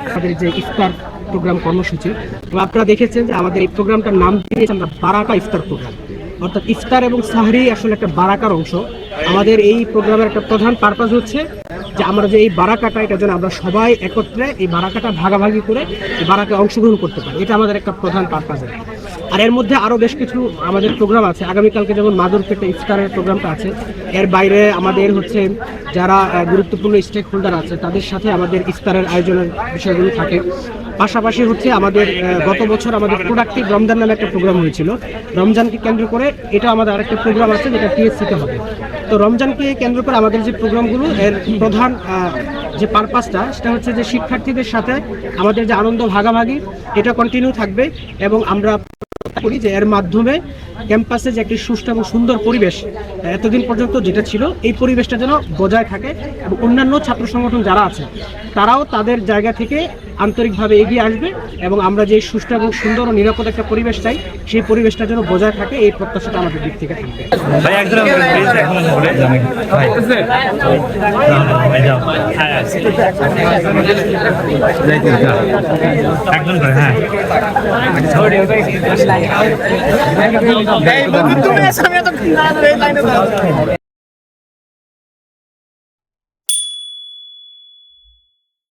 আমাদের যে ইফতার প্রোগ্রাম কর্মসূচি, আপনারা দেখেছেন যে আমাদের এই প্রোগ্রামটার নাম দিয়েছে আমরা বারাকা ইফতার প্রোগ্রাম। অর্থাৎ ইফতার এবং সাহরি আসলে একটা বারাকার অংশ। আমাদের এই প্রোগ্রামের একটা প্রধান পারপাস হচ্ছে যে আমরা যে এই বারাকাটা, এটা যেন আমরা সবাই একত্রে এই বারাকাটা ভাগাভাগি করে এই বারাকায় অংশগ্রহণ করতে পারি, এটা আমাদের একটা প্রধান পারপাস। আর এর মধ্যে আরও বেশ কিছু আমাদের প্রোগ্রাম আছে। আগামীকালকে যেমন মাদুরপেটে ইফতারের প্রোগ্রামটা আছে, এর বাইরে আমাদের হচ্ছে যারা গুরুত্বপূর্ণ স্টেক হোল্ডার আছে তাদের সাথে আমাদের ইফতারের আয়োজনের বিষয়গুলো থাকে। পাশাপাশি হচ্ছে আমাদের গত বছর আমাদের প্রোডাক্টিভ রমজান নামে একটা প্রোগ্রাম হয়েছিল। রমজানকে কেন্দ্র করে এটা আমাদের আরেকটা প্রোগ্রাম আছে যেটা টিএসসিতে হবে। তো রমজানকে কেন্দ্র করে আমাদের যে প্রোগ্রামগুলো, এর প্রধান যে পারপাসটা সেটা হচ্ছে যে শিক্ষার্থীদের সাথে আমাদের যে আনন্দ ভাগাভাগি এটা কন্টিনিউ থাকবে, এবং আমরা করি যে এর মাধ্যমে ক্যাম্পাসে যে একটি সুষ্ঠু এবং সুন্দর পরিবেশ এতদিন পর্যন্ত যেটা ছিল, এই পরিবেশটা যেন বজায় থাকে এবং অন্যান্য ছাত্র সংগঠন যারা আছে তারাও তাদের জায়গা থেকে আন্তরিকভাবে এগিয়ে আসবে, এবং আমরা যে সুষ্ঠু এবং সুন্দর ও নিরাপদ একটা পরিবেশ চাই সেই পরিবেশটা যেন বজায় থাকে, এই প্রত্যাশাটা আমাদের দিক থেকে থাকবে। তুমি